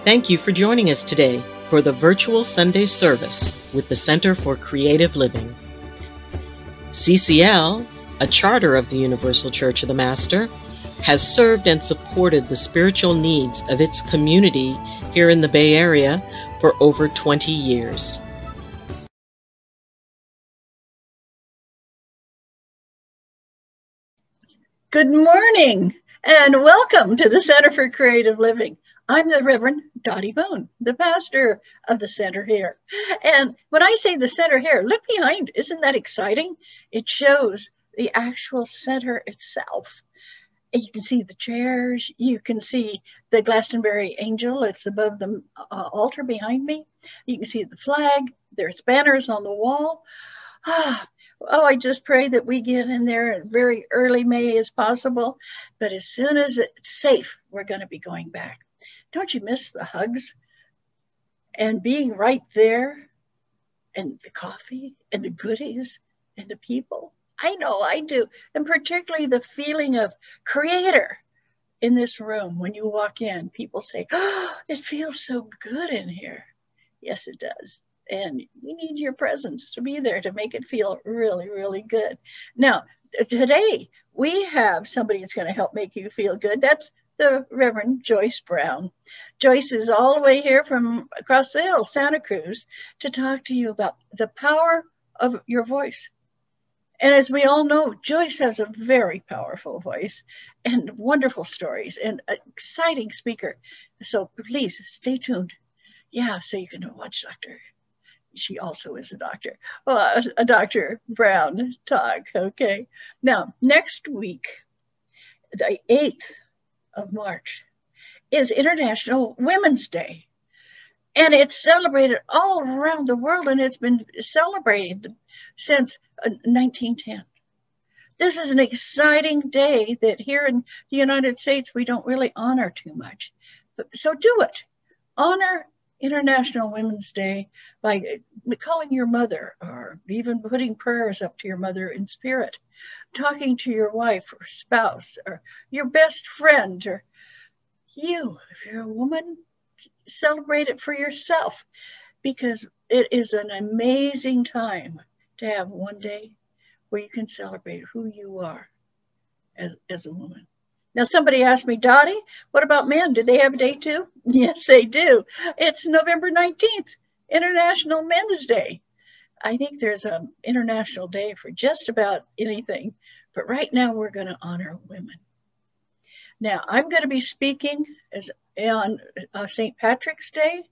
Thank you for joining us today for the virtual Sunday service with the Center for Creative Living. CCL, a charter of the Universal Church of the Master, has served and supported the spiritual needs of its community here in the Bay Area for over 20 years. Good morning and welcome to the Center for Creative Living. I'm the Reverend Doti Boon, the pastor of the center here. And when I say the center here, look behind. Isn't that exciting? It shows the actual center itself. You can see the chairs. You can see the Glastonbury angel. It's above the altar behind me. You can see the flag. There's banners on the wall. Oh, I just pray that we get in there as very early May as possible. But as soon as it's safe, we're going to be going back. Don't you miss the hugs and being right there and the coffee and the goodies and the people? I know I do. And particularly the feeling of creator in this room. When you walk in, people say, oh, it feels so good in here. Yes, it does. And we need your presence to be there to make it feel really, really good. Now, today we have somebody that's going to help make you feel good. That's the Reverend Joyce Brown. Joyce is all the way here from across the hill, Santa Cruz, to talk to you about the power of your voice. And as we all know, Joyce has a very powerful voice and wonderful stories and an exciting speaker. So please stay tuned. Yeah, so you can watch Dr. She also is a doctor. Well, a Dr. Brown talk, okay? Now, next week, the 8th of March, is International Women's Day. And it's celebrated all around the world, and it's been celebrated since 1910. This is an exciting day that here in the United States, we don't really honor too much. So do it. Honor International Women's Day by calling your mother, or even putting prayers up to your mother in spirit, talking to your wife or spouse or your best friend, or you, if you're a woman, celebrate it for yourself, because it is an amazing time to have one day where you can celebrate who you are as a woman. Now, somebody asked me, Dottie, what about men? Do they have a day too? Yes, they do. It's November 19th, International Men's Day. I think there's an international day for just about anything, but right now we're going to honor women. Now, I'm going to be speaking on St. Patrick's Day.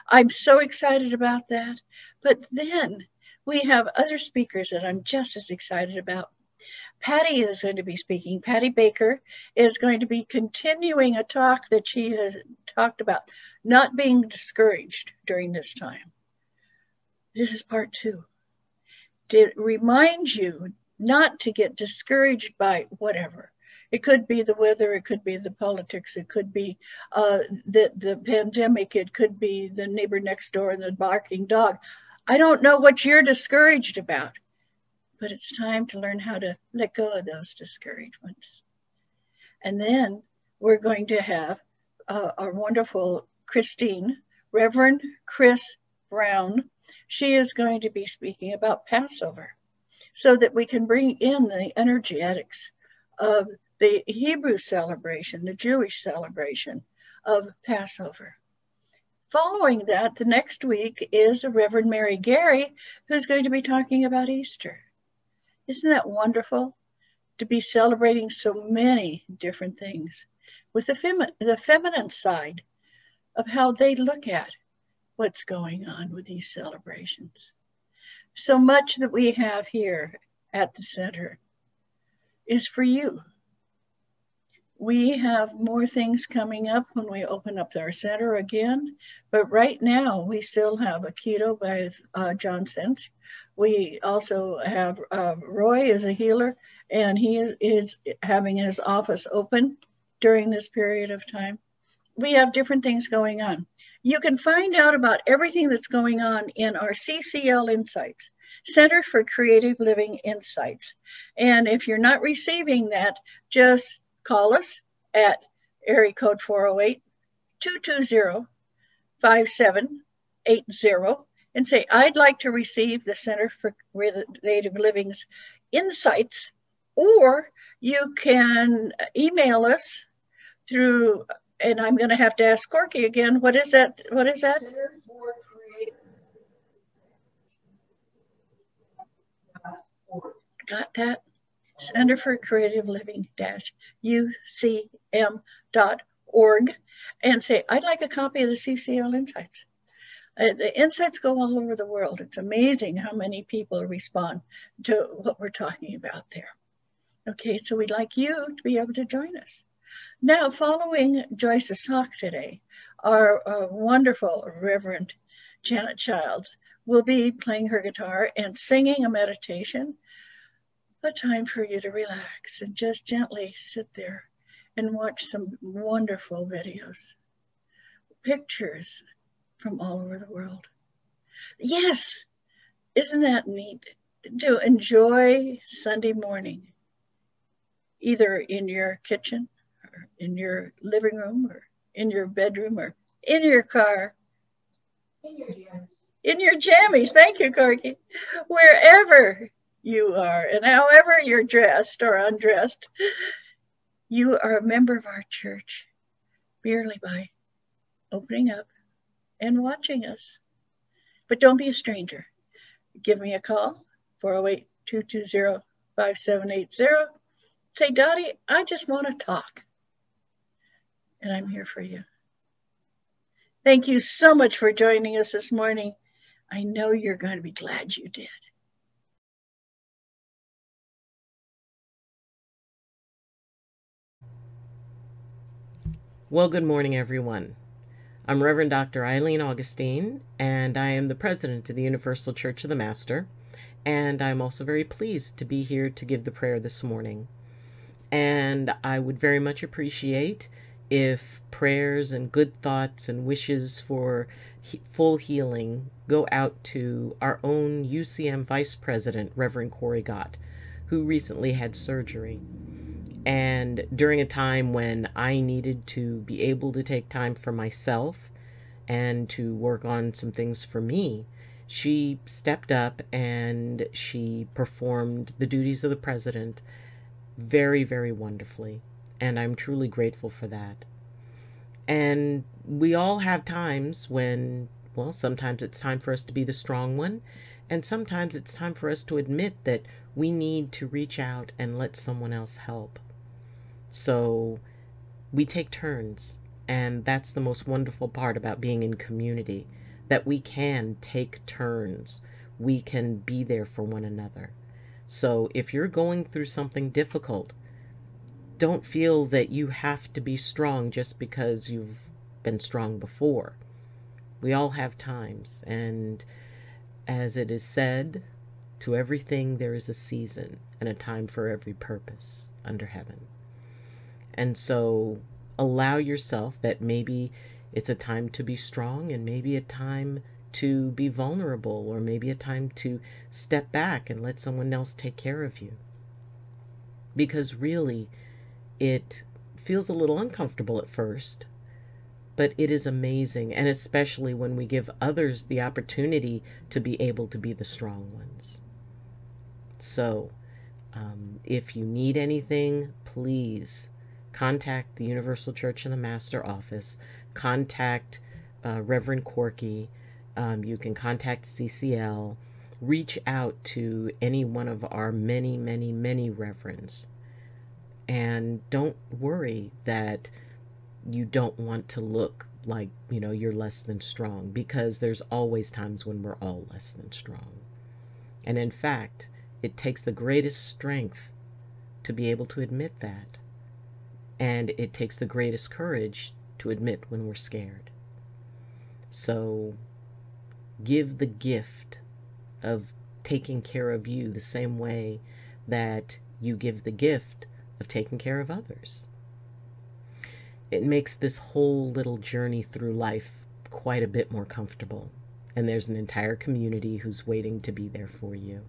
I'm so excited about that. But then we have other speakers that I'm just as excited about. Patti is going to be speaking. Patti Baker is going to be continuing a talk that she has talked about, not being discouraged during this time. This is part 2. To remind you not to get discouraged by whatever. It could be the weather, it could be the politics, it could be the pandemic, it could be the neighbor next door and the barking dog. I don't know what you're discouraged about. But it's time to learn how to let go of those discouragements. And then we're going to have our wonderful Christine, Reverend Chris Brown. She is going to be speaking about Passover so that we can bring in the energetics of the Hebrew celebration, the Jewish celebration of Passover. Following that, the next week is Reverend Mary Gary, who's going to be talking about Easter. Isn't that wonderful to be celebrating so many different things with the feminine side of how they look at what's going on with these celebrations? So much that we have here at the center is for you. We have more things coming up when we open up our center again, but right now we still have a keto by John Sense. We also have Roy as a healer, and he is having his office open during this period of time. We have different things going on. You can find out about everything that's going on in our CCL Insights, Center for Creative Living Insights. And if you're not receiving that, just call us at area code 408-220 5780 and say, I'd like to receive the Center for Creative Living's insights, or you can email us through, and I'm going to have to ask Corky again, what is that? What is that? Center for Creative. Got that? Center for Creative Living UCM.org, and say, I'd like a copy of the CCL Insights. The insights go all over the world. It's amazing how many people respond to what we're talking about there. Okay, so we'd like you to be able to join us. Now, following Joyce's talk today, our wonderful Reverend Janet Childs will be playing her guitar and singing a meditation, a time for you to relax and just gently sit there and watch some wonderful videos, pictures from all over the world. Yes, isn't that neat to enjoy Sunday morning, either in your kitchen or in your living room or in your bedroom or in your car. In your jammies. In your jammies. Thank you, Corky. Wherever you are and however you're dressed or undressed, you are a member of our church merely by opening up and watching us. But don't be a stranger. Give me a call, 408-220-5780. Say, Dottie, I just want to talk. And I'm here for you. Thank you so much for joining us this morning. I know you're going to be glad you did. Well, good morning, everyone. I'm Reverend Dr. Ayleen Augustine, and I am the President of the Universal Church of the Master, and I'm also very pleased to be here to give the prayer this morning. And I would very much appreciate if prayers and good thoughts and wishes for full healing go out to our own UCM Vice President, Reverend Corry Gott, who recently had surgery. And during a time when I needed to be able to take time for myself and to work on some things for me, she stepped up and she performed the duties of the president very, very wonderfully. And I'm truly grateful for that. And we all have times when, well, sometimes it's time for us to be the strong one, and sometimes it's time for us to admit that we need to reach out and let someone else help. So we take turns, and that's the most wonderful part about being in community, that we can take turns. We can be there for one another. So if you're going through something difficult, don't feel that you have to be strong just because you've been strong before. We all have times, and as it is said, to everything there is a season and a time for every purpose under heaven. And so allow yourself that maybe it's a time to be strong and maybe a time to be vulnerable, or maybe a time to step back and let someone else take care of you. Because really, it feels a little uncomfortable at first, but it is amazing, and especially when we give others the opportunity to be able to be the strong ones. So, if you need anything, please contact the Universal Church of the Master office, contact Reverend Corky, you can contact CCL, reach out to any one of our many, many, many reverends. And don't worry that you don't want to look like, you're less than strong, because there's always times when we're all less than strong. And in fact, it takes the greatest strength to be able to admit that. And it takes the greatest courage to admit when we're scared. So give the gift of taking care of you the same way that you give the gift of taking care of others. It makes this whole little journey through life quite a bit more comfortable. And there's an entire community who's waiting to be there for you.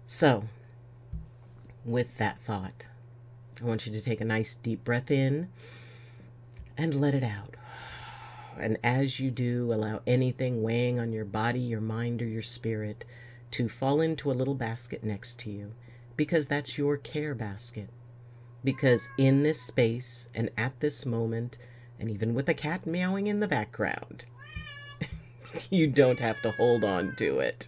So, with that thought, I want you to take a nice deep breath in and let it out. And as you do, allow anything weighing on your body, your mind, or your spirit to fall into a little basket next to you, because that's your care basket. Because in this space and at this moment, and even with a cat meowing in the background, you don't have to hold on to it.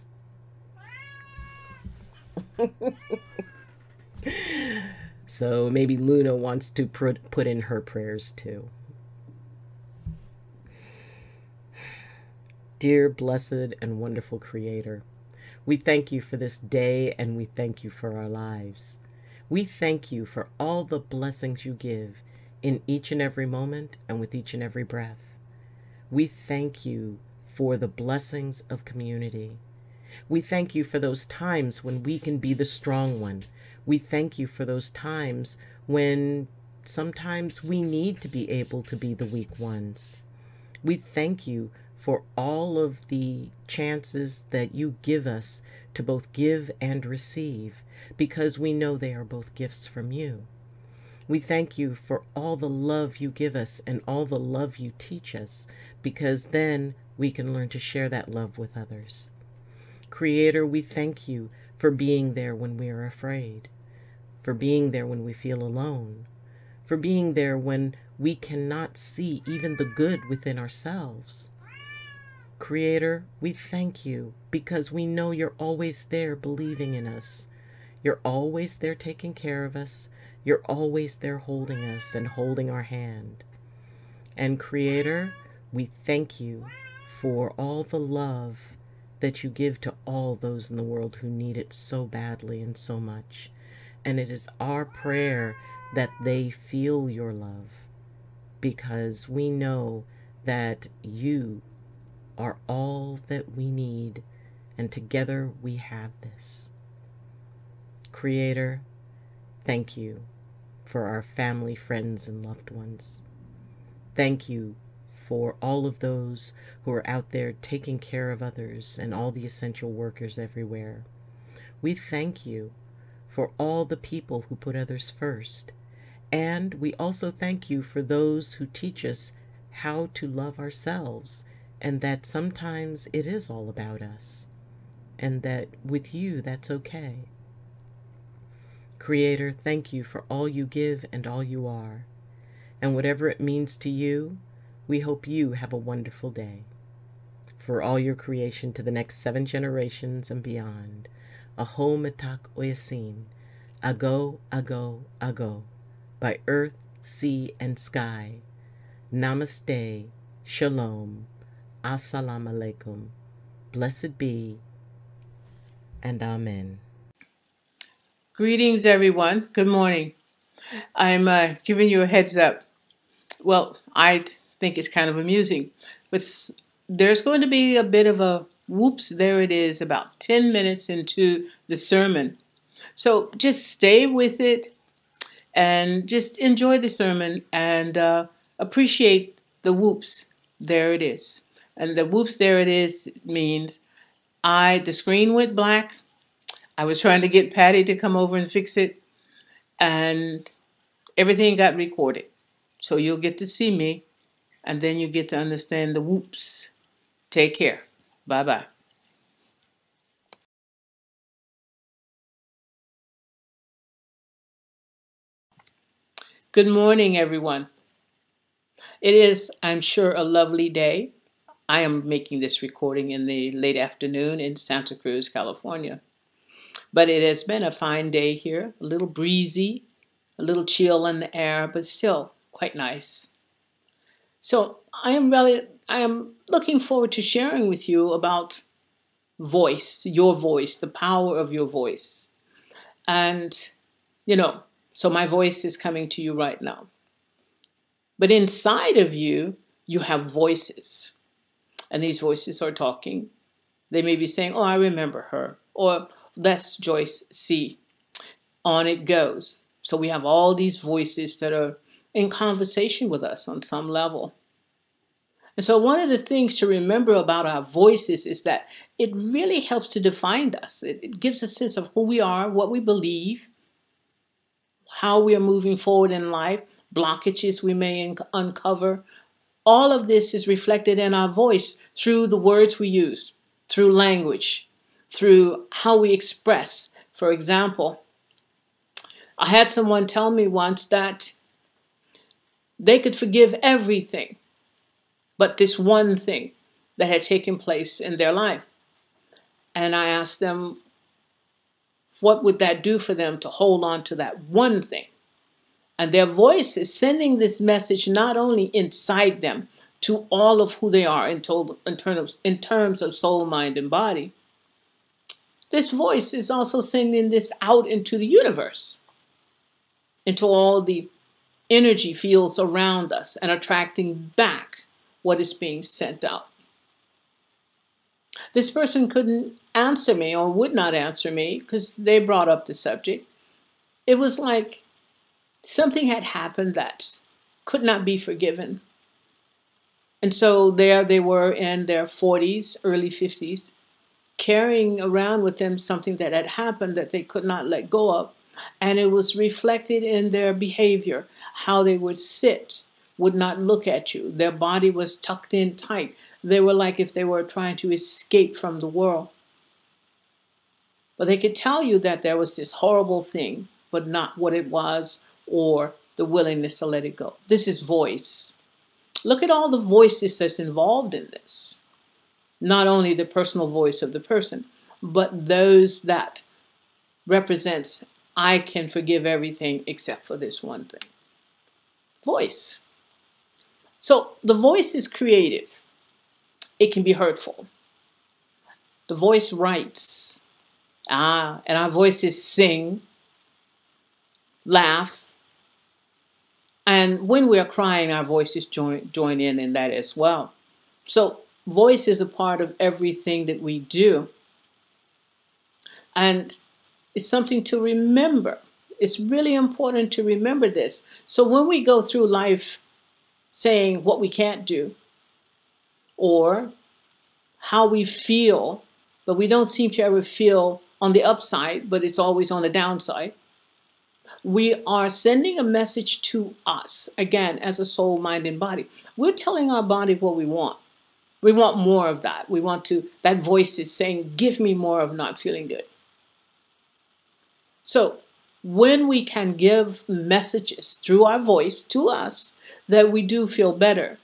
So maybe Luna wants to put in her prayers too. Dear, blessed, and wonderful Creator, we thank you for this day, and we thank you for our lives. We thank you for all the blessings you give in each and every moment and with each and every breath. We thank you for the blessings of community. We thank you for those times when we can be the strong one. We thank you for those times when sometimes we need to be able to be the weak ones. We thank you for all of the chances that you give us to both give and receive, because we know they are both gifts from you. We thank you for all the love you give us and all the love you teach us, because then we can learn to share that love with others. Creator, we thank you for being there when we are afraid, for being there when we feel alone, for being there when we cannot see even the good within ourselves. Creator, we thank you because we know you're always there believing in us. You're always there taking care of us. You're always there holding us and holding our hand. And Creator, we thank you for all the love that you give to all those in the world who need it so badly and so much. And it is our prayer that they feel your love, because we know that you are all that we need, and together we have this. Creator, thank you for our family, friends, and loved ones. Thank you for all of those who are out there taking care of others and all the essential workers everywhere. We thank you for all the people who put others first. And we also thank you for those who teach us how to love ourselves, and that sometimes it is all about us, and that with you that's okay. Creator, thank you for all you give and all you are. And whatever it means to you, we hope you have a wonderful day. For all your creation to the next 7 generations and beyond, Aho Matak Oyasin, Ago, Ago, Ago, by earth, sea, and sky. Namaste, Shalom, Assalamu alaikum, blessed be, and Amen. Greetings, everyone. Good morning. I'm giving you a heads up. Well, I think it's kind of amusing, but there's going to be a bit of a whoops, there it is, about 10 minutes into the sermon. So just stay with it and just enjoy the sermon and appreciate the whoops, there it is. And the whoops, there it is means the screen went black. I was trying to get Patti to come over and fix it, and everything got recorded. So you'll get to see me, and then you get to understand the whoops. Take care. Bye-bye. Good morning, everyone. It is, I'm sure, a lovely day. I am making this recording in the late afternoon in Santa Cruz, California. But it has been a fine day here, a little breezy, a little chill in the air, but still quite nice. So I am looking forward to sharing with you about voice, your voice, the power of your voice. And, so my voice is coming to you right now. But inside of you, you have voices. And these voices are talking. They may be saying, oh, I remember her. Or that's Joyce C. On it goes. So we have all these voices that are in conversation with us on some level. And so one of the things to remember about our voices is that it really helps to define us. It gives a sense of who we are, what we believe, how we are moving forward in life, blockages we may uncover, All of this is reflected in our voice through the words we use, through language, through how we express. For example, I had someone tell me once that they could forgive everything but this one thing that had taken place in their life. And I asked them, what would that do for them to hold on to that one thing? And their voice is sending this message not only inside them to all of who they are in terms of soul, mind, and body. This voice is also sending this out into the universe, into all the energy fields around us, and attracting back what is being sent out. This person couldn't answer me, or would not answer me, because they brought up the subject. It was like something had happened that could not be forgiven. And so there they were in their 40s, early 50s, carrying around with them something that had happened that they could not let go of. And it was reflected in their behavior, how they would sit, would not look at you. Their body was tucked in tight. They were like if they were trying to escape from the world. But they could tell you that there was this horrible thing, but not what it was or the willingness to let it go. This is voice. Look at all the voices that's involved in this. Not only the personal voice of the person, but those that represents, I can forgive everything except for this one thing. Voice. So the voice is creative. It can be hurtful. The voice writes. And our voices sing, laugh. And when we are crying, our voices join in that as well. So voice is a part of everything that we do. And it's something to remember. It's really important to remember this. So when we go through life saying what we can't do, or how we feel, but we don't seem to ever feel on the upside, but it's always on the downside, we are sending a message to us, again, as a soul, mind, and body. We're telling our body what we want. We want more of that. We want to, that voice is saying, give me more of not feeling good. So when we can give messages through our voice to us that we do feel better,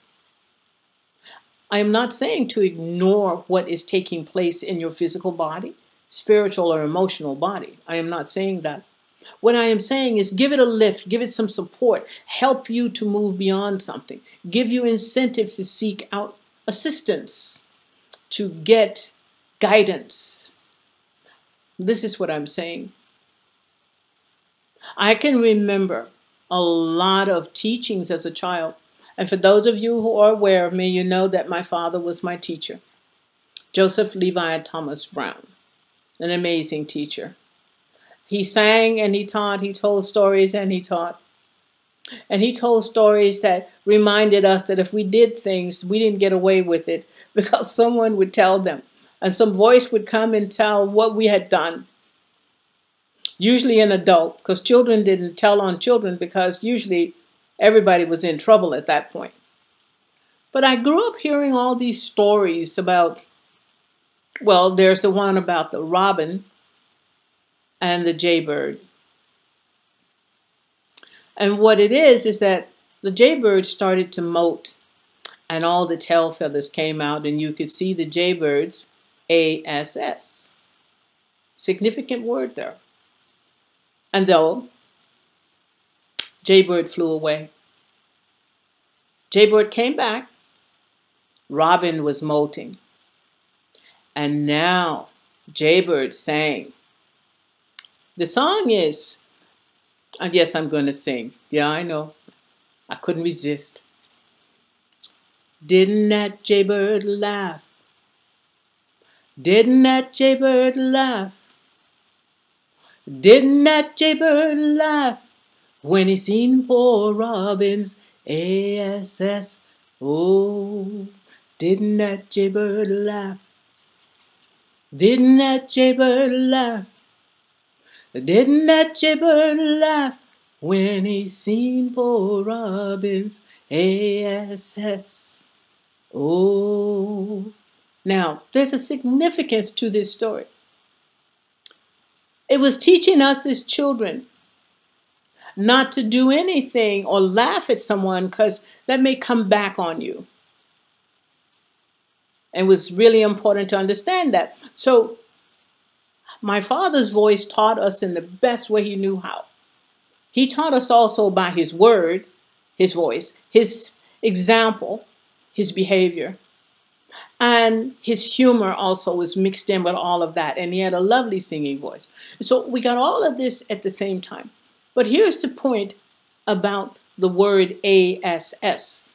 I am not saying to ignore what is taking place in your physical body, spiritual or emotional body. I am not saying that. What I am saying is give it a lift, give it some support, help you to move beyond something, give you incentive to seek out assistance, to get guidance. This is what I'm saying. I can remember a lot of teachings as a child. And for those of you who are aware of me, you know that my father was my teacher, Joseph Levi Thomas Brown, an amazing teacher. He sang and he taught, he told stories and he taught. And he told stories that reminded us that if we did things, we didn't get away with it because someone would tell them. And some voice would come and tell what we had done. Usually an adult, because children didn't tell on children because usually everybody was in trouble at that point. But I grew up hearing all these stories about, well, there's the one about the robin and the jaybird. And what it is that the jaybird started to molt and all the tail feathers came out and you could see the jaybirds, ASS. Significant word there. And though Jaybird flew away. Jaybird came back. Robin was molting. And now Jaybird sang. The song is, I guess I'm going to sing. Yeah, I know. I couldn't resist. Didn't that Jaybird laugh? Didn't that Jaybird laugh? Didn't that Jaybird laugh when he seen poor Robin's ASS? Oh, didn't that Jaybird laugh? Didn't that Jaybird laugh? Didn't that Jaybird laugh when he seen poor Robin's A-S-S. Oh. Now, there's a significance to this story. It was teaching us as children not to do anything or laugh at someone because that may come back on you. It was really important to understand that. So my father's voice taught us in the best way he knew how. He taught us also by his word, his voice, his example, his behavior. And his humor also was mixed in with all of that. And he had a lovely singing voice. So we got all of this at the same time. But here's the point about the word ASS.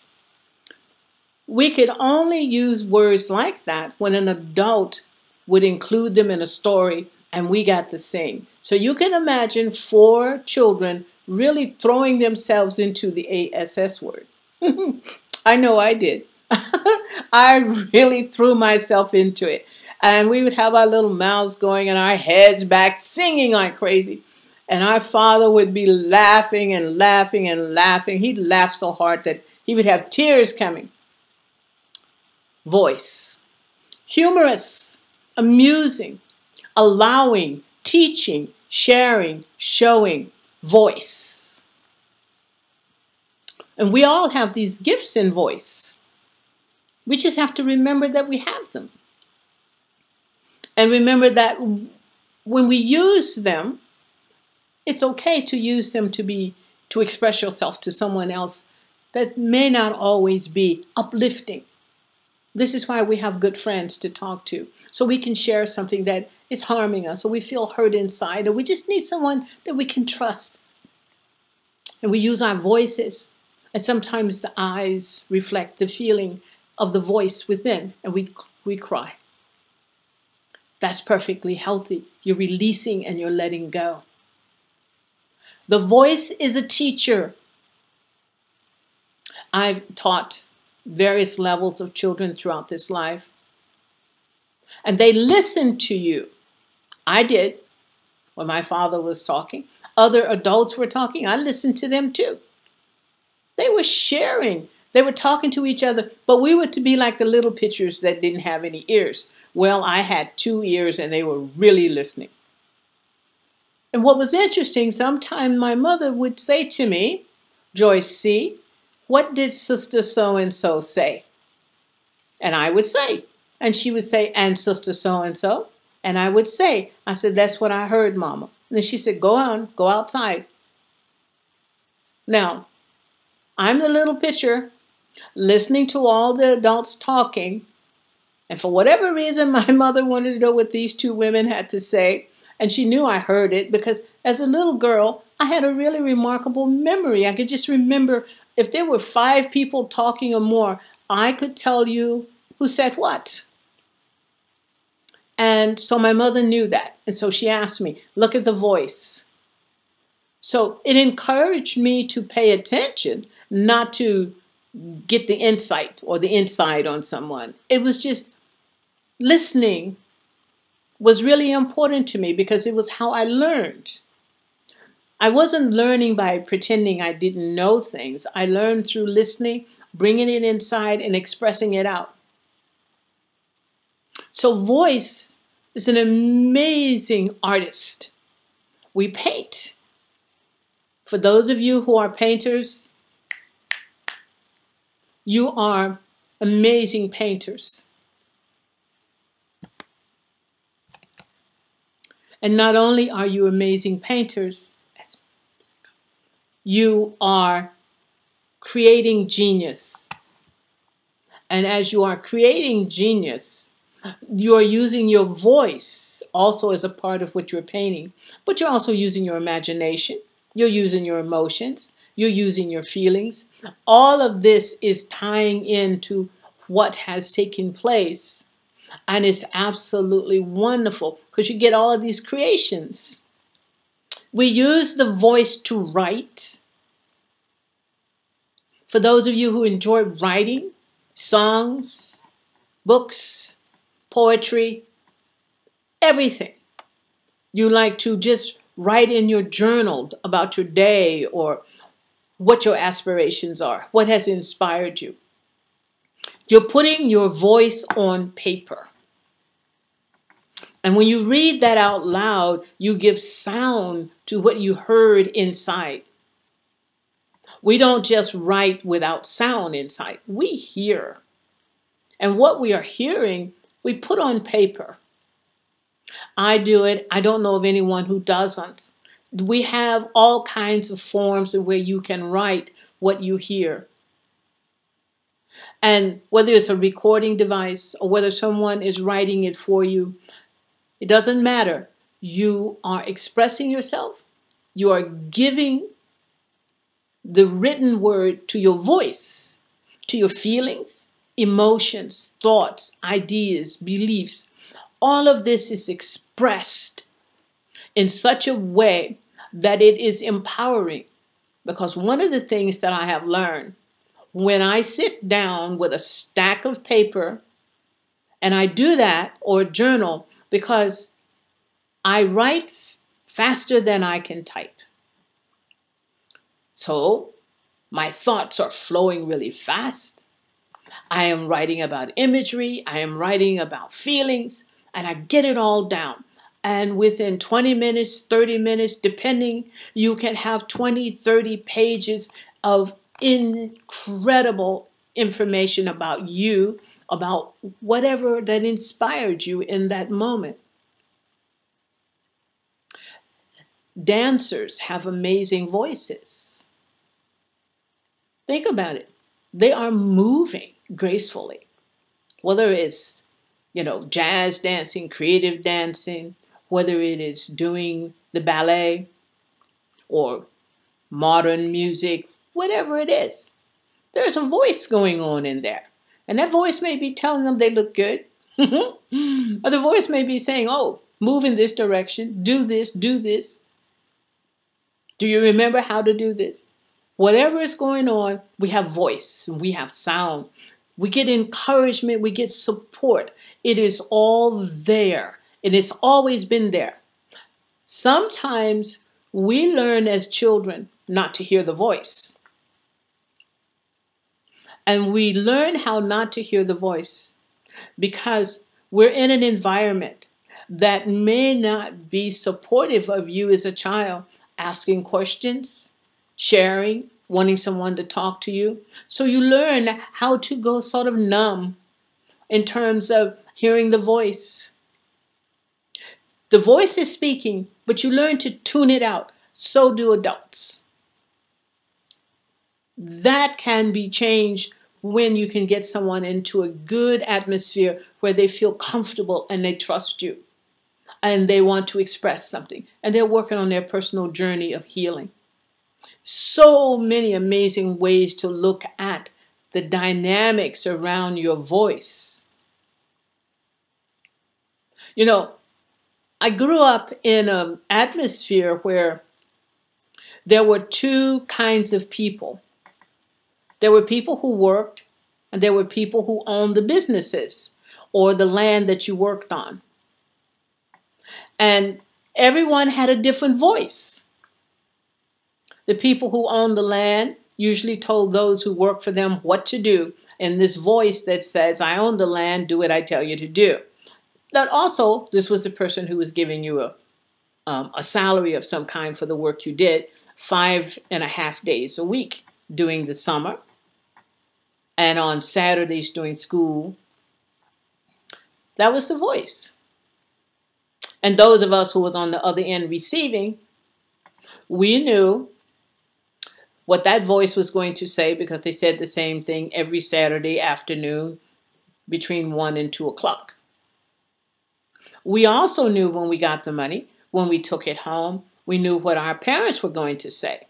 We could only use words like that when an adult would include them in a story and we got to sing. So you can imagine 4 children really throwing themselves into the ASS word. I know I did. I really threw myself into it. And we would have our little mouths going and our heads back singing like crazy. And our father would be laughing and laughing and laughing. He'd laugh so hard that he would have tears coming. Voice. Humorous, amusing, allowing, teaching, sharing, showing. Voice. And we all have these gifts in voice. We just have to remember that we have them. And remember that when we use them, it's okay to use them to express yourself to someone else that may not always be uplifting. This is why we have good friends to talk to, so we can share something that is harming us, or we feel hurt inside, or we just need someone that we can trust. And we use our voices, and sometimes the eyes reflect the feeling of the voice within, and we cry. That's perfectly healthy. You're releasing and you're letting go. The voice is a teacher. I've taught various levels of children throughout this life. And they listen to you. I did when my father was talking. Other adults were talking. I listened to them too. They were sharing. They were talking to each other. But we were to be like the little pitchers that didn't have any ears. Well, I had 2 ears and they were really listening. And what was interesting, sometimes my mother would say to me, Joyce C, what did Sister so-and-so say? And I would say, and she would say, and Sister so-and-so. And I would say, I said, that's what I heard, Mama. And then she said, go on, go outside. Now, I'm the little pitcher listening to all the adults talking. And for whatever reason, my mother wanted to know what these 2 women had to say. And she knew I heard it because as a little girl, I had a really remarkable memory. I could just remember if there were 5 people talking or more, I could tell you who said what. And so my mother knew that. And so she asked me, look at the voice. So it encouraged me to pay attention, not to get the insight or the inside on someone. It was just listening was really important to me because it was how I learned. I wasn't learning by pretending I didn't know things. I learned through listening, bringing it inside, and expressing it out. So voice is an amazing artist. We paint. For those of you who are painters, you are amazing painters. And not only are you amazing painters, you are creating genius. And as you are creating genius, you are using your voice also as a part of what you're painting. But you're also using your imagination. You're using your emotions. You're using your feelings. All of this is tying into what has taken place. And it's absolutely wonderful because you get all of these creations. We use the voice to write. For those of you who enjoy writing, songs, books, poetry, everything. You like to just write in your journal about your day or what your aspirations are, what has inspired you. You're putting your voice on paper. And when you read that out loud, you give sound to what you heard inside. We don't just write without sound inside. We hear. And what we are hearing, we put on paper. I do it. I don't know of anyone who doesn't. We have all kinds of forms where you can write what you hear. And whether it's a recording device or whether someone is writing it for you, it doesn't matter. You are expressing yourself. You are giving the written word to your voice, to your feelings, emotions, thoughts, ideas, beliefs. All of this is expressed in such a way that it is empowering. Because one of the things that I have learned, when I sit down with a stack of paper, and I do that, or journal, because I write faster than I can type. So my thoughts are flowing really fast. I am writing about imagery. I am writing about feelings, and I get it all down. And within 20 minutes, 30 minutes, depending, you can have 20, 30 pages of incredible information about you, about whatever that inspired you in that moment. Dancers have amazing voices. Think about it. They are moving gracefully. Whether it's, jazz dancing, creative dancing, whether it is doing the ballet or modern music, whatever it is, there's a voice going on in there. And that voice may be telling them they look good. Or the voice may be saying, oh, move in this direction, do this, do this. Do you remember how to do this? Whatever is going on, we have voice, we have sound. We get encouragement, we get support. It is all there, and it's always been there. Sometimes we learn as children not to hear the voice. And we learn how not to hear the voice because we're in an environment that may not be supportive of you as a child, asking questions, sharing, wanting someone to talk to you. So you learn how to go sort of numb in terms of hearing the voice. The voice is speaking, but you learn to tune it out. So do adults. That can be changed when you can get someone into a good atmosphere where they feel comfortable and they trust you and they want to express something and they're working on their personal journey of healing. So many amazing ways to look at the dynamics around your voice. I grew up in an atmosphere where there were two kinds of people. There were people who worked, and there were people who owned the businesses or the land that you worked on. And everyone had a different voice. The people who owned the land usually told those who worked for them what to do in this voice that says, I own the land, do what I tell you to do. That also, this was the person who was giving you a salary of some kind for the work you did, 5.5 days a week during the summer. And on Saturdays during school. That was the voice. And those of us who was on the other end receiving, we knew what that voice was going to say because they said the same thing every Saturday afternoon between 1 and 2 o'clock. We also knew when we got the money, when we took it home, we knew what our parents were going to say.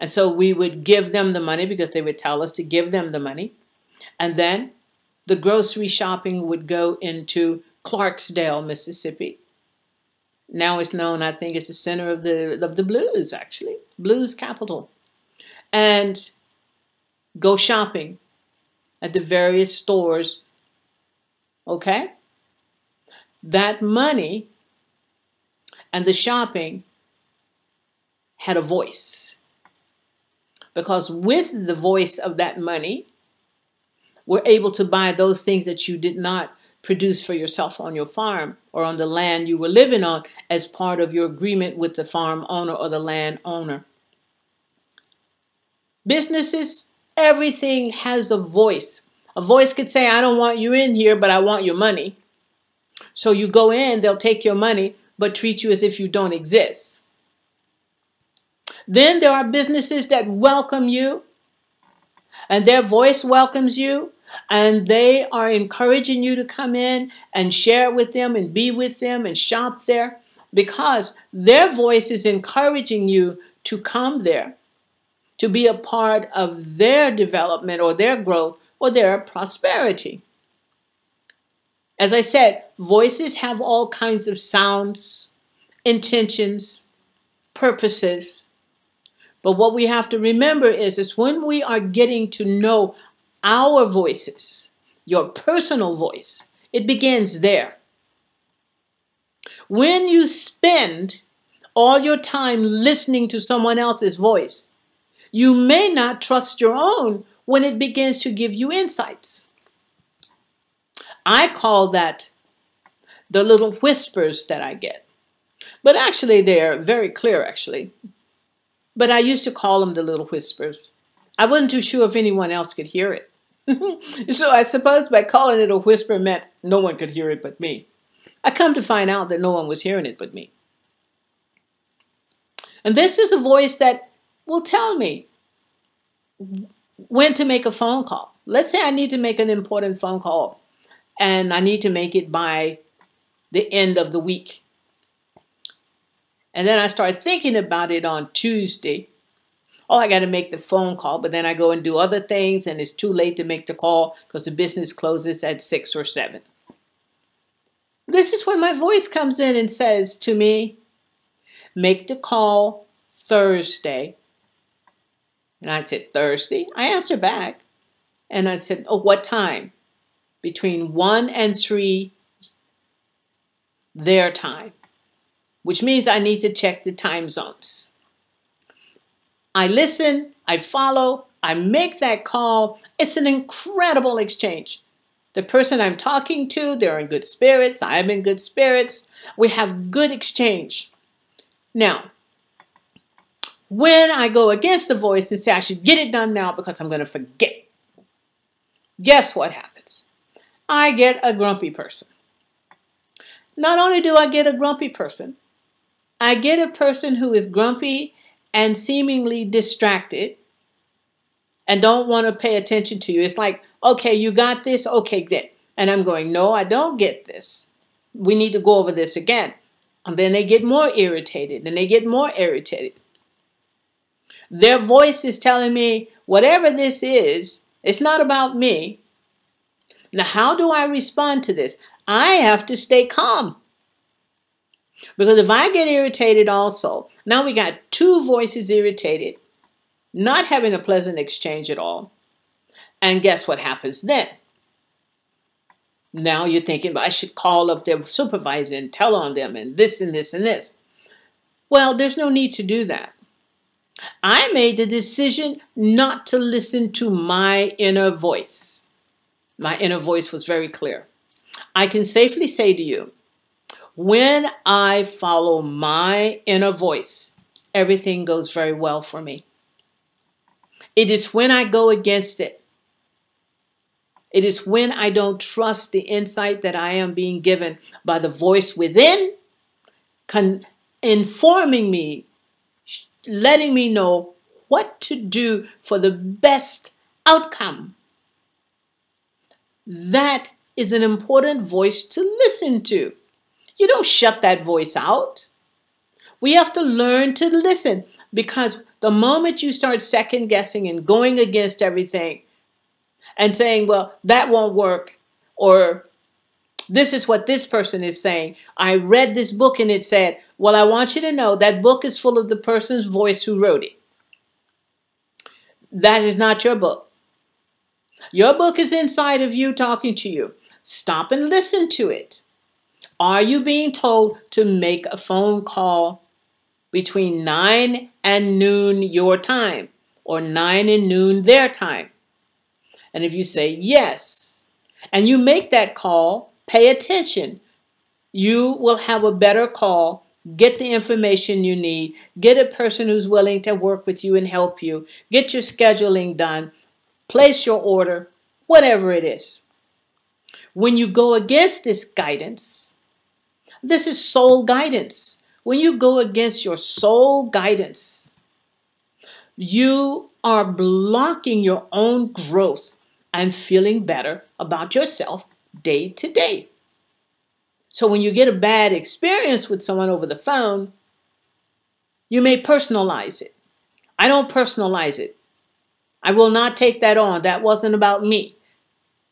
And so we would give them the money because they would tell us to give them the money. And then the grocery shopping would go into Clarksdale, Mississippi. Now it's known, I think it's the center of the blues, actually. Blues capital. And go shopping at the various stores. Okay? That money and the shopping had a voice. Because with the voice of that money, we're able to buy those things that you did not produce for yourself on your farm or on the land you were living on as part of your agreement with the farm owner or the land owner. Businesses, everything has a voice. A voice could say, I don't want you in here, but I want your money. So you go in, they'll take your money, but treat you as if you don't exist. Then there are businesses that welcome you, and their voice welcomes you, and they are encouraging you to come in and share with them and be with them and shop there, because their voice is encouraging you to come there, to be a part of their development or their growth or their prosperity. As I said, voices have all kinds of sounds, intentions, purposes. But what we have to remember is when we are getting to know our voices, your personal voice, it begins there. When you spend all your time listening to someone else's voice, you may not trust your own when it begins to give you insights. I call that the little whispers that I get. But actually, they're very clear, actually. But I used to call them the little whispers. I wasn't too sure if anyone else could hear it. So I suppose by calling it a whisper meant no one could hear it but me. I come to find out that no one was hearing it but me. And this is a voice that will tell me when to make a phone call. Let's say I need to make an important phone call, and I need to make it by the end of the week. And then I start thinking about it on Tuesday. Oh, I got to make the phone call, but then I go and do other things, and it's too late to make the call because the business closes at 6 or 7. This is when my voice comes in and says to me, make the call Thursday. And I said, Thursday? I answer back. And I said, oh, what time? Between 1 and 3 their time, which means I need to check the time zones. I listen, I follow, I make that call. It's an incredible exchange. The person I'm talking to, they're in good spirits. I'm in good spirits. We have good exchange. Now, when I go against the voice and say I should get it done now because I'm going to forget, guess what happens? I get a grumpy person. Not only do I get a grumpy person, I get a person who is grumpy and seemingly distracted and don't want to pay attention to you. It's like, okay, you got this? Okay, good. And I'm going, no, I don't get this. We need to go over this again. And then they get more irritated and they get more irritated. Their voice is telling me, whatever this is, it's not about me. Now, how do I respond to this? I have to stay calm. Because if I get irritated also, now we got two voices irritated, not having a pleasant exchange at all. And guess what happens then? Now you're thinking, I should call up their supervisor and tell on them and this and this and this. Well, there's no need to do that. I made the decision not to listen to my inner voice. My inner voice was very clear. I can safely say to you, when I follow my inner voice, everything goes very well for me. It is when I go against it. It is when I don't trust the insight that I am being given by the voice within, informing me, letting me know what to do for the best outcome. That is an important voice to listen to. You don't shut that voice out. We have to learn to listen, because the moment you start second guessing and going against everything and saying, well, that won't work, or this is what this person is saying. I read this book and it said, well, I want you to know that book is full of the person's voice who wrote it. That is not your book. Your book is inside of you talking to you. Stop and listen to it. Are you being told to make a phone call between 9 and noon your time? or 9 and noon their time? And if you say yes, and you make that call, pay attention. You will have a better call, get the information you need, get a person who's willing to work with you and help you, get your scheduling done, place your order, whatever it is. When you go against this guidance, this is soul guidance. When you go against your soul guidance, you are blocking your own growth and feeling better about yourself day to day. So when you get a bad experience with someone over the phone, you may personalize it. I don't personalize it. I will not take that on. That wasn't about me.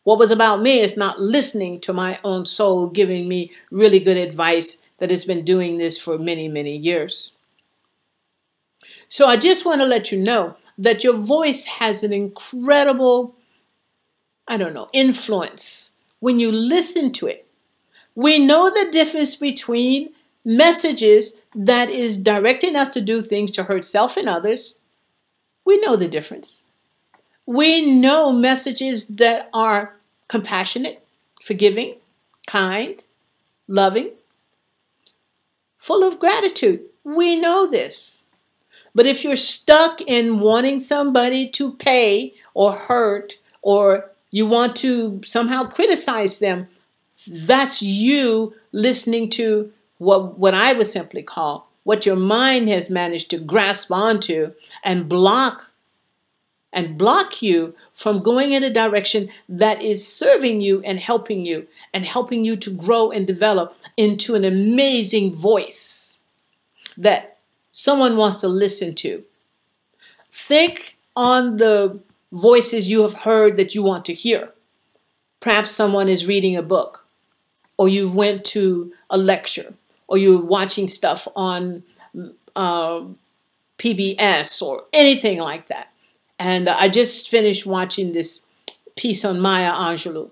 What was about me is not listening to my own soul giving me really good advice that has been doing this for many, many years. So I just want to let you know that your voice has an incredible, influence when you listen to it. We know the difference between messages that is directing us to do things to hurt self and others. We know the difference. We know messages that are compassionate, forgiving, kind, loving, full of gratitude. We know this. But if you're stuck in wanting somebody to pay or hurt, or you want to somehow criticize them, that's you listening to what I would simply call what your mind has managed to grasp onto and block you from going in a direction that is serving you and helping you to grow and develop into an amazing voice that someone wants to listen to. Think on the voices you have heard that you want to hear. Perhaps someone is reading a book, or you went to a lecture, or you're watching stuff on PBS or anything like that. And I just finished watching this piece on Maya Angelou,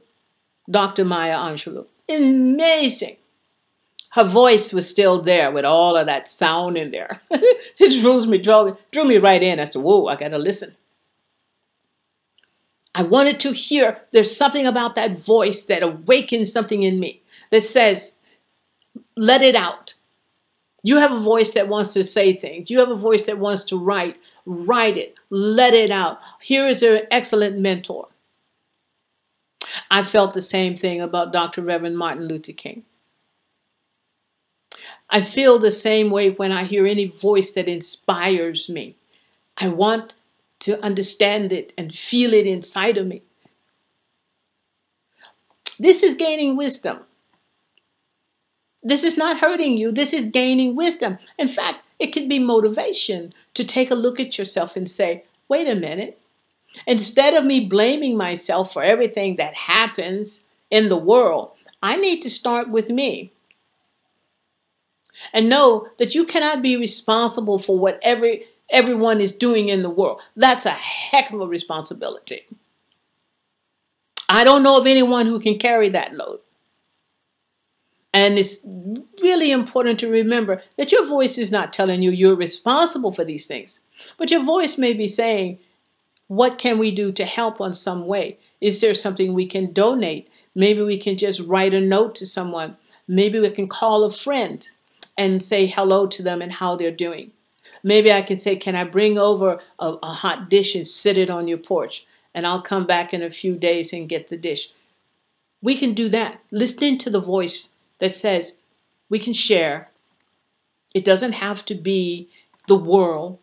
Dr. Maya Angelou. Amazing. Her voice was still there with all of that sound in there. This drew me right in. I said, whoa, I got to listen. I wanted to hear. There's something about that voice that awakens something in me that says, let it out. You have a voice that wants to say things. You have a voice that wants to write. Write it. Let it out. Here is an excellent mentor. I felt the same thing about Dr. Reverend Martin Luther King. I feel the same way when I hear any voice that inspires me. I want to understand it and feel it inside of me. This is gaining wisdom. This is not hurting you. This is gaining wisdom. In fact, it could be motivation to take a look at yourself and say, wait a minute. Instead of me blaming myself for everything that happens in the world, I need to start with me. And know that you cannot be responsible for what everyone is doing in the world. That's a heck of a responsibility. I don't know of anyone who can carry that load. And it's really important to remember that your voice is not telling you you're responsible for these things. But your voice may be saying, what can we do to help on some way? Is there something we can donate? Maybe we can just write a note to someone. Maybe we can call a friend and say hello to them and how they're doing. Maybe I can say, can I bring over a hot dish and sit it on your porch? And I'll come back in a few days and get the dish. We can do that. Listening to the voice that says we can share. It doesn't have to be the world.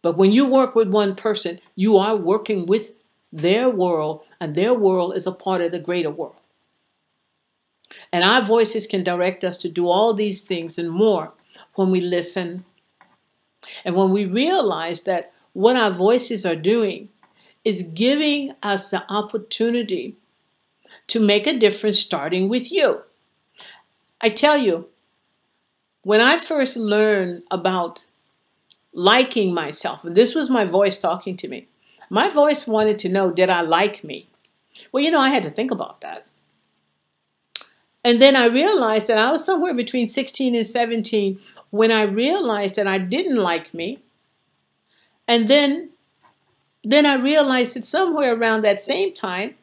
But when you work with one person, you are working with their world, and their world is a part of the greater world. And our voices can direct us to do all these things and more when we listen. And when we realize that what our voices are doing is giving us the opportunity to make a difference starting with you. I tell you, when I first learned about liking myself, and this was my voice talking to me, my voice wanted to know, did I like me? Well, I had to think about that. And then I realized that I was somewhere between 16 and 17 when I realized that I didn't like me. And then then I realized that somewhere around that same time,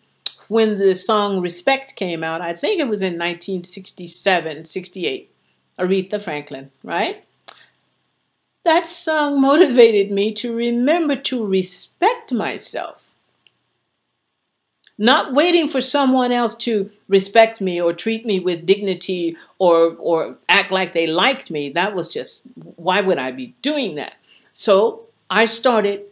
when the song Respect came out, I think it was in 1967, 68, Aretha Franklin, right? That song motivated me to remember to respect myself. Not waiting for someone else to respect me or treat me with dignity or act like they liked me. That was just, why would I be doing that? So I started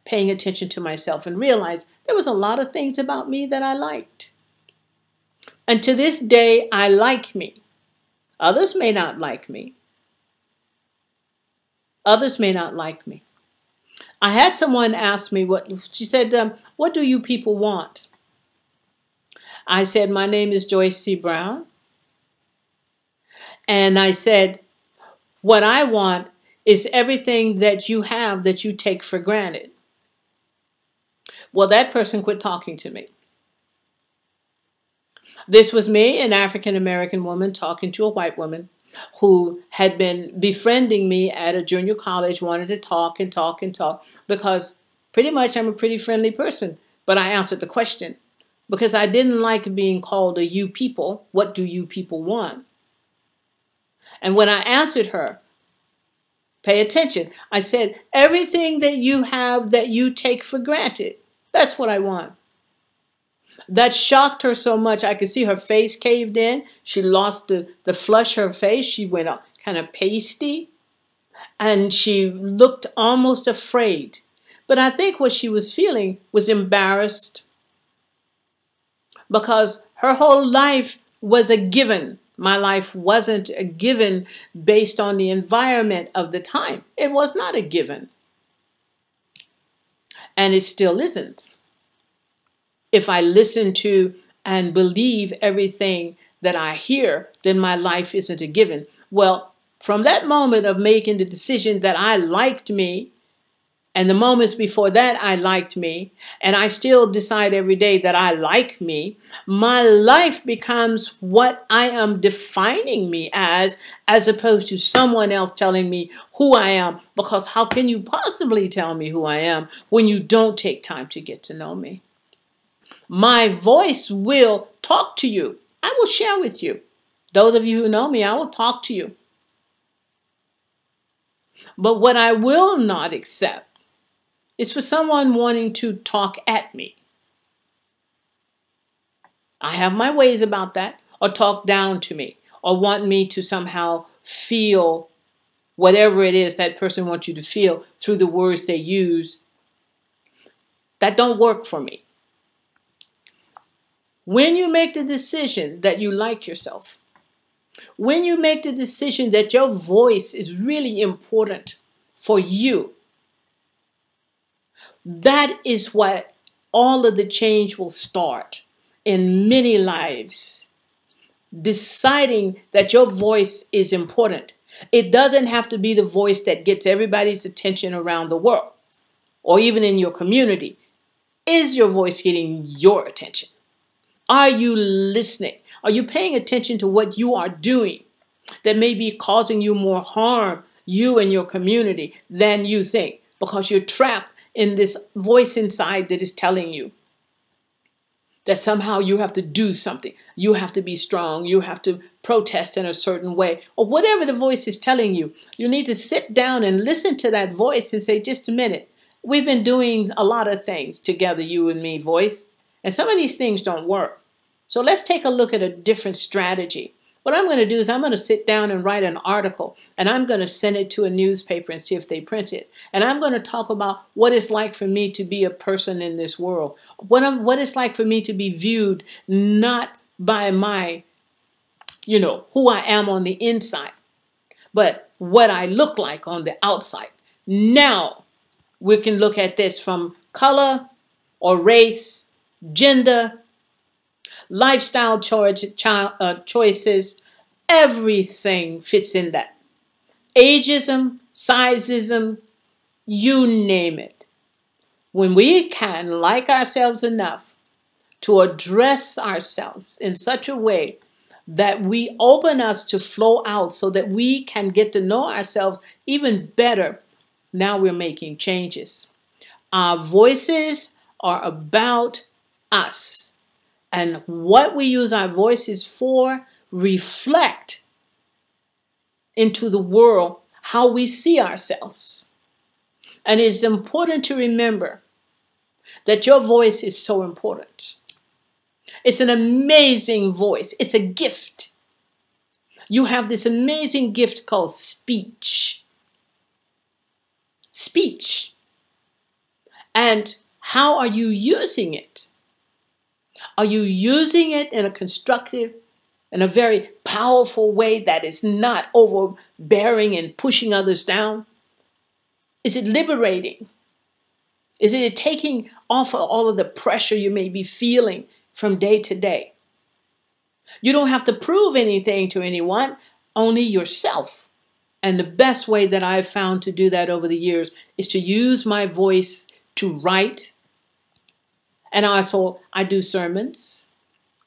paying attention to myself and realized there was a lot of things about me that I liked. And to this day, I like me. Others may not like me. Others may not like me. I had someone ask me she said, what do you people want? I said, my name is Joyce C. Brown. And I said, what I want is everything that you have that you take for granted. Well, that person quit talking to me. This was me, an African-American woman, talking to a white woman who had been befriending me at a junior college, wanted to talk and talk and talk, because pretty much I'm a pretty friendly person. But I answered the question because I didn't like being called a you people. What do you people want? And when I answered her, pay attention, I said, everything that you have that you take for granted. That's what I want. That shocked her so much. I could see her face caved in. She lost the flush of her face. She went kind of pasty. And she looked almost afraid. But I think what she was feeling was embarrassed. Because her whole life was a given. My life wasn't a given based on the environment of the time. It was not a given. And it still isn't. If I listen to and believe everything that I hear, then my life isn't a given. Well, from that moment of making the decision that I liked me, and the moments before that I liked me, and I still decide every day that I like me, my life becomes what I am defining me as opposed to someone else telling me who I am. Because how can you possibly tell me who I am when you don't take time to get to know me? My voice will talk to you. I will share with you. Those of you who know me, I will talk to you. But what I will not accept is for someone wanting to talk at me. I have my ways about that, or talk down to me, or want me to somehow feel whatever it is that person wants you to feel through the words they use. That don't work for me. When you make the decision that you like yourself, when you make the decision that your voice is really important for you, that is what all of the change will start in many lives. Deciding that your voice is important. It doesn't have to be the voice that gets everybody's attention around the world or even in your community. Is your voice getting your attention? Are you listening? Are you paying attention to what you are doing that may be causing you more harm, you and your community, than you think? Because you're trapped in this voice inside that is telling you that somehow you have to do something. You have to be strong. You have to protest in a certain way. Or whatever the voice is telling you. You need to sit down and listen to that voice and say, just a minute. We've been doing a lot of things together, you and me, voice. And some of these things don't work. So let's take a look at a different strategy. What I'm going to do is I'm going to sit down and write an article, and I'm going to send it to a newspaper and see if they print it. And I'm going to talk about what it's like for me to be a person in this world. What it's like for me to be viewed not by my, who I am on the inside, but what I look like on the outside. Now we can look at this from color or race, gender, lifestyle choices, everything fits in that. Ageism, sizeism, you name it. When we can like ourselves enough to address ourselves in such a way that we open us to flow out so that we can get to know ourselves even better, now we're making changes. Our voices are about us. And what we use our voices for reflect into the world how we see ourselves. And it's important to remember that your voice is so important. It's an amazing voice. It's a gift. You have this amazing gift called speech. Speech. And how are you using it? Are you using it in a constructive, in a very powerful way that is not overbearing and pushing others down? Is it liberating? Is it taking off all of the pressure you may be feeling from day to day? You don't have to prove anything to anyone, only yourself. And the best way that I've found to do that over the years is to use my voice to write. And also, I do sermons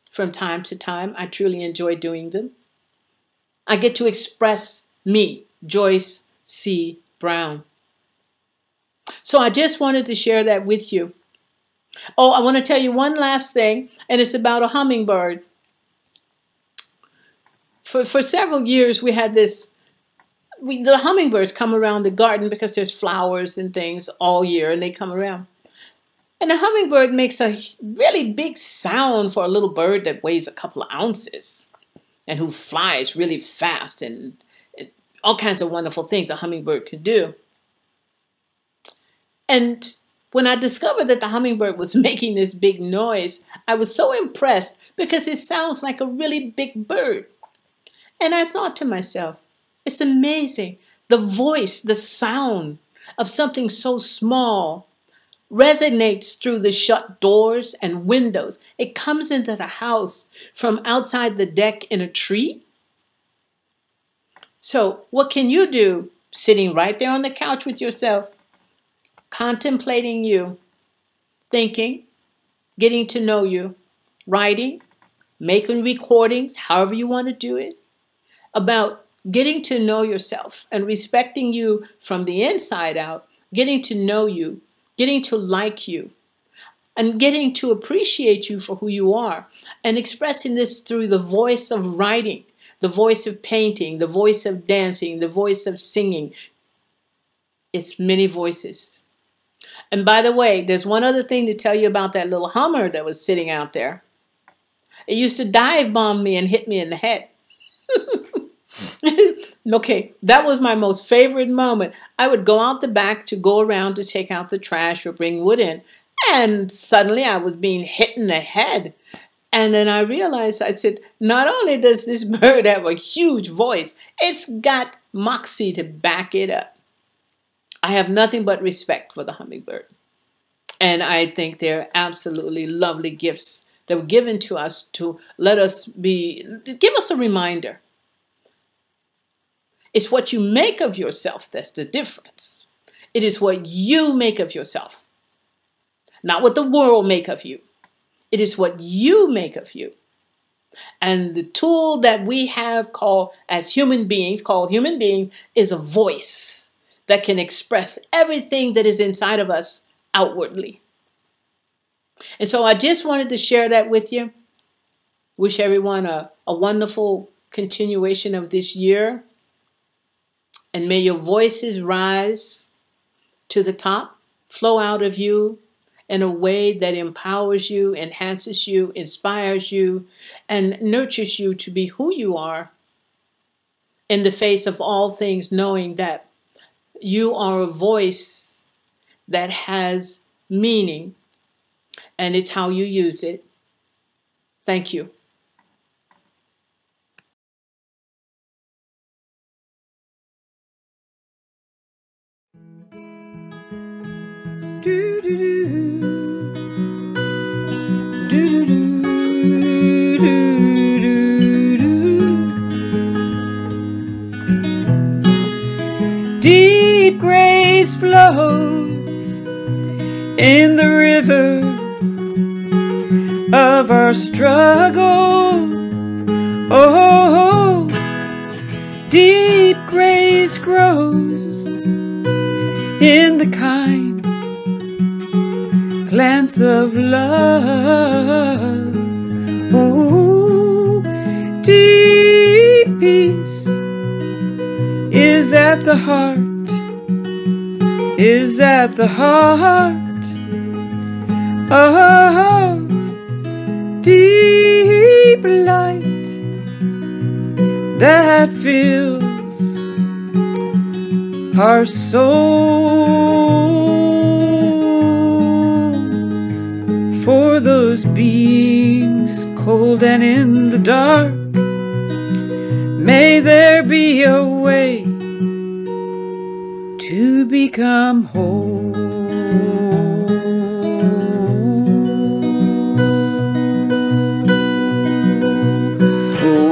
from time to time. I truly enjoy doing them. I get to express me, Joyce C. Brown. So I just wanted to share that with you. Oh, I want to tell you one last thing, and it's about a hummingbird. For several years, we had this, the hummingbirds come around the garden because there's flowers and things all year, and they come around. And the hummingbird makes a really big sound for a little bird that weighs a couple of ounces and who flies really fast and all kinds of wonderful things a hummingbird can do. And when I discovered that the hummingbird was making this big noise, I was so impressed because it sounds like a really big bird. And I thought to myself, it's amazing. The voice, the sound of something so small resonates through the shut doors and windows. It comes into the house from outside the deck in a tree. So what can you do sitting right there on the couch with yourself, contemplating you, thinking, getting to know you, writing, making recordings, however you want to do it, about getting to know yourself and respecting you from the inside out, getting to know you, getting to like you, and getting to appreciate you for who you are, and expressing this through the voice of writing, the voice of painting, the voice of dancing, the voice of singing. It's many voices. And by the way, there's one other thing to tell you about that little hummer that was sitting out there. It used to dive bomb me and hit me in the head. Okay, that was my most favorite moment. I would go out the back to go around to take out the trash or bring wood in, and suddenly I was being hit in the head. And then I realized, I said, not only does this bird have a huge voice, it's got moxie to back it up. I have nothing but respect for the hummingbird. And I think they're absolutely lovely gifts that were given to us to let us give us a reminder. It's what you make of yourself that's the difference. It is what you make of yourself, not what the world make of you. It is what you make of you. And the tool that we have called human beings is a voice that can express everything that is inside of us outwardly. And so I just wanted to share that with you. Wish everyone a wonderful continuation of this year. And may your voices rise to the top, flow out of you in a way that empowers you, enhances you, inspires you, and nurtures you to be who you are in the face of all things, knowing that you are a voice that has meaning, and it's how you use it. Thank you. Deep grace flows in the river of our struggle. Oh, deep grace grows in the kind glance of love. Oh, deep peace is at the heart, is at the heart of deep light that fills our soul. For those beings cold and in the dark, may there be a way to become whole.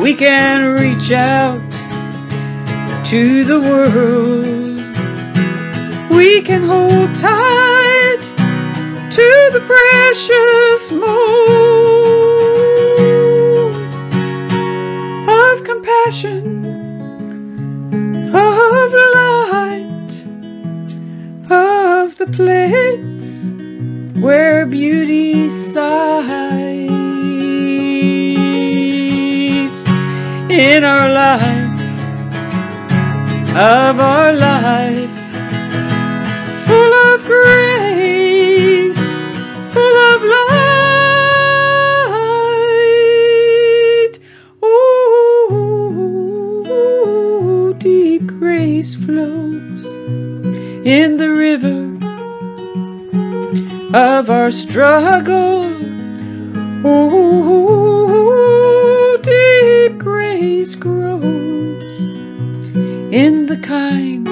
We can reach out to the world. We can hold tight to the precious mold of compassion, of light, of the place where beauty sides in our life, of our life, full of grace, full of light. Ooh, deep grace flows in the river of our struggle. Ooh, deep grace grows in the kind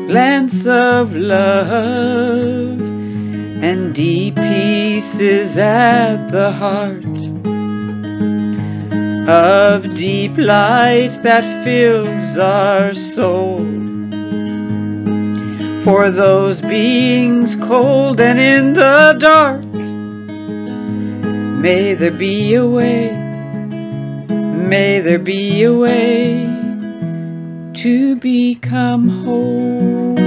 glance of love, and deep peace is at the heart of deep light that fills our soul. For those beings cold and in the dark, may there be a way, may there be a way to become whole.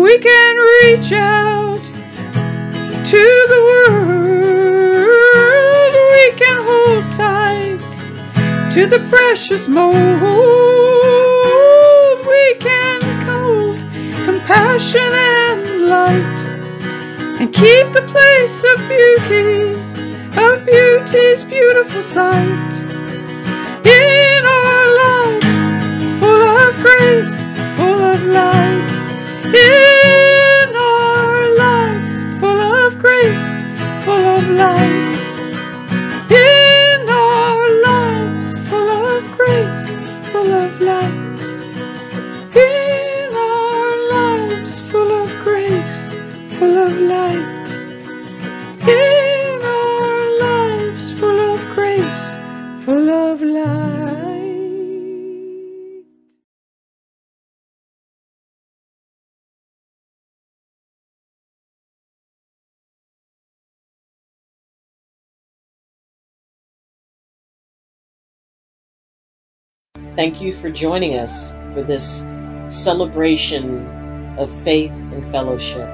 We can reach out to the world. We can hold tight to the precious mold. We can hold compassion and light, and keep the place of beauty's beautiful sight in our lives, full of grace, full of light. In our lives, full of grace, full of light. In our lives, full of grace, full of light. In our lives, full of grace, full of light. In our lives, full of grace, full of light. Thank you for joining us for this celebration of faith and fellowship.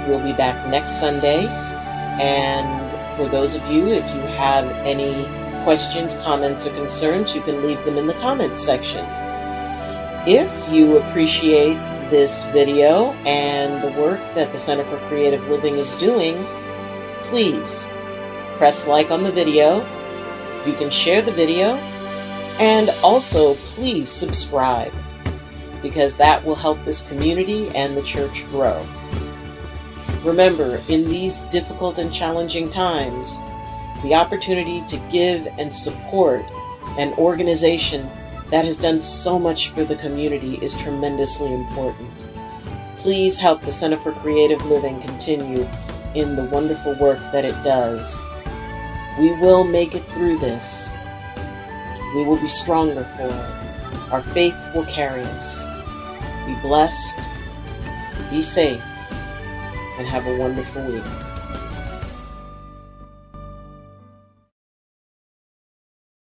We'll be back next Sunday, and for those of you, if you have any questions, comments, or concerns, you can leave them in the comments section. If you appreciate this video and the work that the Center for Creative Living is doing, please press like on the video. You can share the video, and also please subscribe, because that will help this community and the church grow. Remember, in these difficult and challenging times, the opportunity to give and support an organization that has done so much for the community is tremendously important. Please help the Center for Creative Living continue in the wonderful work that it does. We will make it through this. We will be stronger for it. Our faith will carry us. Be blessed, be safe, and have a wonderful week.